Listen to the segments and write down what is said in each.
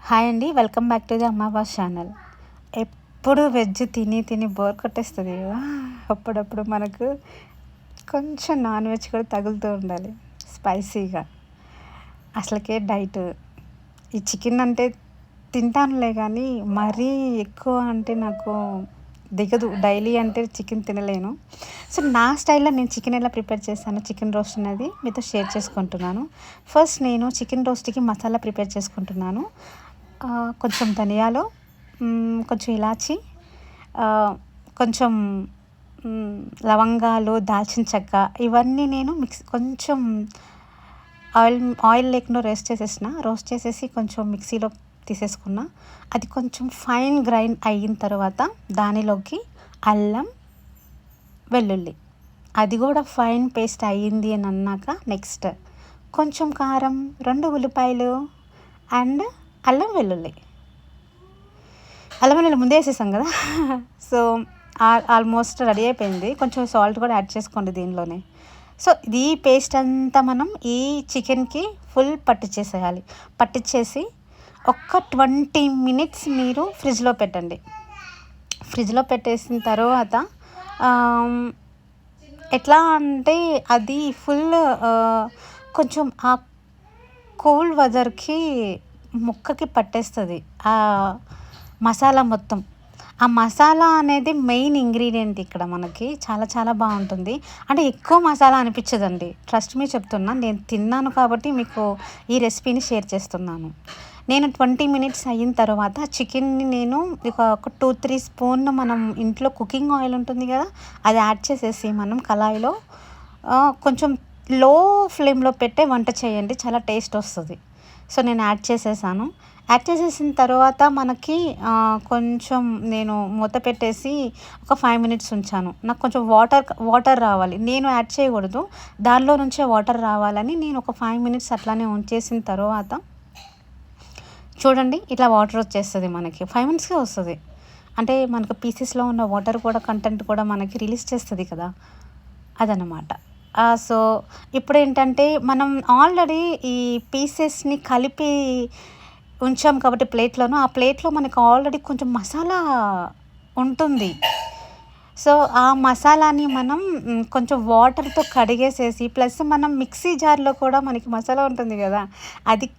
Hi అండి, welcome back to the Ammabas channel. ఎప్పుడు veg తిని తిని బోర్ కొట్టేస్తుంది కదా. అప్పుడప్పుడు మనకు కొంచెం నాన్ వెజ్ కూడా తగులుతూ ఉండాలి, స్పైసీగా. అసలుకే డైట్. ఈ చికెన్ అంటే తింటానులే కానీ మరీ ఎక్కువ అంటే నాకు దిగదు. డైలీ అంటే చికెన్ తినలేను. సో నా స్టైల్లో నేను చికెన్ ఎలా ప్రిపేర్ చేశాను, చికెన్ రోస్ట్ అనేది మీతో షేర్ చేసుకుంటున్నాను. ఫస్ట్ నేను చికెన్ రోస్ట్కి మసాలా ప్రిపేర్ చేసుకుంటున్నాను. కొంచెం ధనియాలు, కొంచెం ఇలాచి, కొంచెం లవంగాలు, దాల్చిన చెక్క, ఇవన్నీ నేను కొంచెం ఆయిల్ లేకుండా రోస్ట్ చేసేసి కొంచెం మిక్సీలో తీసేసుకున్నా. అది కొంచెం ఫైన్ గ్రైండ్ అయిన తర్వాత దానిలోకి అల్లం, వెల్లుల్లి, అది కూడా ఫైన్ పేస్ట్ అయ్యింది అని అన్నాక నెక్స్ట్ కొంచెం కారం, 2 ఉల్లిపాయలు అండ్ అల్లం వెల్లుల్లి ముందే వేసేసాం కదా. సో ఆల్మోస్ట్ రెడీ అయిపోయింది. కొంచెం సాల్ట్ కూడా యాడ్ చేసుకోండి దీనిలోనే. సో ఈ పేస్ట్ అంతా మనం ఈ చికెన్కి ఫుల్ పట్టించేసి ఒక 20 మినిట్స్ మీరు ఫ్రిడ్జ్లో పెట్టండి. ఫ్రిడ్జ్లో పెట్టేసిన తర్వాత ఎట్లా అంటే అది ఫుల్ కొంచెం ఆ కోల్డ్ వెదర్కి ముక్కకి పట్టేస్తుంది ఆ మసాలా మొత్తం. ఆ మసాలా అనేది మెయిన్ ఇంగ్రీడియంట్ ఇక్కడ మనకి. చాలా చాలా బాగుంటుంది. అంటే ఎక్కువ మసాలా అనిపించదండి, ట్రస్ట్ మీ చెప్తున్నా. నేను తిన్నాను కాబట్టి మీకు ఈ రెసిపీని షేర్ చేస్తున్నాను. నేను 20 మినిట్స్ అయిన తర్వాత చికెన్ని నేను ఒక 2-3 స్పూన్ మనం ఇంట్లో కుకింగ్ ఆయిల్ ఉంటుంది కదా, అది యాడ్ చేసేసి మనం కళాయిలో కొంచెం లో ఫ్లేమ్లో పెట్టే వంట చేయండి, చాలా టేస్ట్ వస్తుంది. సో నేను యాడ్ చేసేసిన తర్వాత మనకి కొంచెం నేను మూత పెట్టేసి ఒక 5 మినిట్స్ ఉంచాను. నాకు కొంచెం వాటర్ రావాలి, నేను యాడ్ చేయకూడదు, దానిలో నుంచే వాటర్ రావాలని నేను ఒక 5 మినిట్స్ అట్లానే ఉంచేసిన తర్వాత చూడండి ఇట్లా వాటర్ వచ్చేస్తుంది మనకి. 5 మినిట్స్కే వస్తుంది. అంటే మనకు పీసెస్లో ఉన్న వాటర్ కూడా కంటెంట్ కూడా మనకి రిలీజ్ చేస్తుంది కదా, అదనమాట. సో ఇప్పుడు ఏంటంటే మనం ఆల్రెడీ ఈ పీసెస్ని కలిపి ఉంచాం కాబట్టి ప్లేట్లోను, ఆ ప్లేట్లో మనకు ఆల్రెడీ కొంచెం మసాలా ఉంటుంది. సో ఆ మసాలాని మనం కొంచెం వాటర్తో కడిగేసేసి, ప్లస్ మనం మిక్సీ జార్లో కూడా మనకి మసాలా ఉంటుంది కదా, అది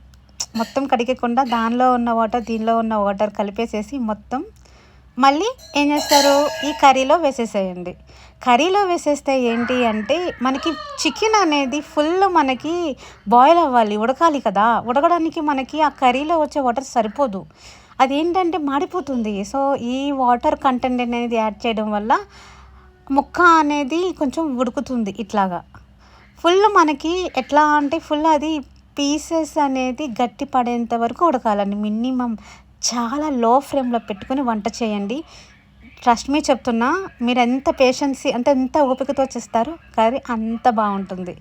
మొత్తం కడిగకుండా దానిలో ఉన్న వాటర్ దీనిలో ఉన్న వాటర్ కలిపేసేసి మొత్తం మళ్ళీ ఏం చేస్తారు, ఈ కర్రీలో వేసేసేయండి. కర్రీలో వేసేస్తే ఏంటి అంటే మనకి చికెన్ అనేది ఫుల్ మనకి బాయిల్ అవ్వాలి, ఉడకాలి కదా. ఉడకడానికి మనకి ఆ కర్రీలో వచ్చే వాటర్ సరిపోదు, అదేంటంటే మాడిపోతుంది. సో ఈ వాటర్ కంటెంట్ అనేది యాడ్ చేయడం వల్ల ముక్క అనేది కొంచెం ఉడుకుతుంది. ఇట్లాగా ఫుల్ మనకి ఎట్లా అంటే ఫుల్ అది పీసెస్ అనేది గట్టి పడేంత వరకు ఉడకాలండి మినిమం. చాలా లో ఫ్లేమ్లో పెట్టుకుని వంట చేయండి. ట్రస్ట్ మీ చెప్తున్నా, మీరు ఎంత పేషెన్సీ అంటే ఎంత ఓపికతో చేస్తారో కర్రీ అంత బాగుంటుంది.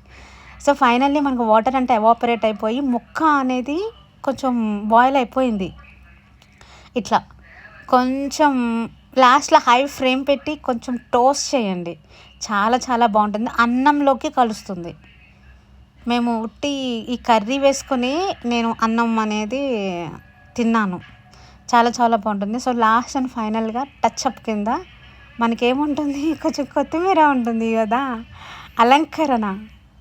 సో ఫైనల్లీ మనకు వాటర్ అంటే ఎవాపరేట్ అయిపోయి ముక్క అనేది కొంచెం బాయిల్ అయిపోయింది. ఇట్లా కొంచెం లాస్ట్లో హై ఫ్లేమ్ పెట్టి కొంచెం టోస్ట్ చేయండి, చాలా చాలా బాగుంటుంది, అన్నంలోకి కలుస్తుంది. మేము ఉట్టి ఈ కర్రీ వేసుకొని నేను అన్నం అనేది తిన్నాను, చాలా చాలా బాగుంటుంది. సో లాస్ట్ అండ్ ఫైనల్గా టచ్అప్ కింద మనకేముంటుంది, కొంచెం కొత్తిమీర ఉంటుంది కదా. అలంకరణ,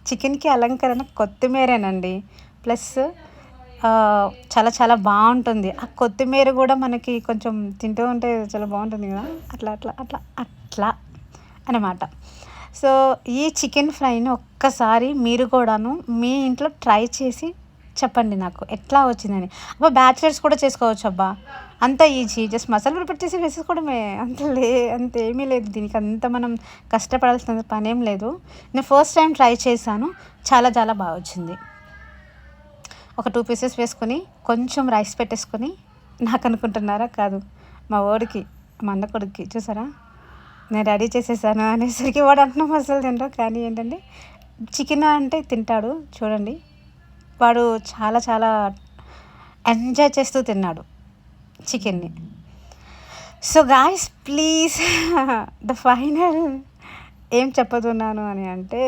చికెన్కి అలంకరణ కొత్తిమీరేనండి. ప్లస్ చాలా చాలా బాగుంటుంది. ఆ కొత్తిమీర కూడా మనకి కొంచెం తింటూ ఉంటే చాలా బాగుంటుంది కదా, అట్లా అట్లా అట్లా అట్లా అన్నమాట. సో ఈ చికెన్ ఫ్రైని ఒక్కసారి మీరు కూడాను మీ ఇంట్లో ట్రై చేసి చెప్పండి నాకు ఎట్లా వచ్చిందని. అబ్బా బ్యాచిలర్స్ కూడా చేసుకోవచ్చు అబ్బా, అంత ఈజీ. జస్ట్ మసాలా ప్రిపేర్ చేసి వేసేసుకోవడమే, అంత ఏమీ లేదు దీనికి, అంత మనం కష్టపడాల్సిన పని ఏం లేదు. నేను ఫస్ట్ టైం ట్రై చేశాను, చాలా చాలా బాగా వచ్చింది. ఒక 2 పీసెస్ వేసుకొని కొంచెం రైస్ పెట్టేసుకొని, నాకు అనుకుంటున్నారా, కాదు మా వాడికి, మా అన్న కొడుకుకి, చూసారా నేను రెడీ చేసేసాను అనేసరికి వాడు అంటున్నాం అసలు తింటాం. కానీ ఏంటంటే చికెన్ అంటే తింటాడు చూడండి, వాడు చాలా చాలా ఎంజాయ్ చేస్తూ తిన్నాడు చికెన్ని. So guys please the final ఏం చెప్పబోతున్నాను అని అంటే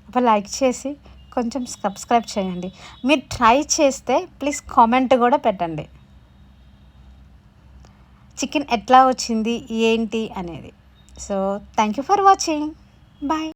అప్పుడు లైక్ చేసి కొంచెం సబ్స్క్రైబ్ చేయండి. మీరు ట్రై చేస్తే ప్లీజ్ కామెంట్ కూడా పెట్టండి. చికెన్ ఎట్లా వచ్చింది ఏంటి అనేది. So thank you for watching. Bye.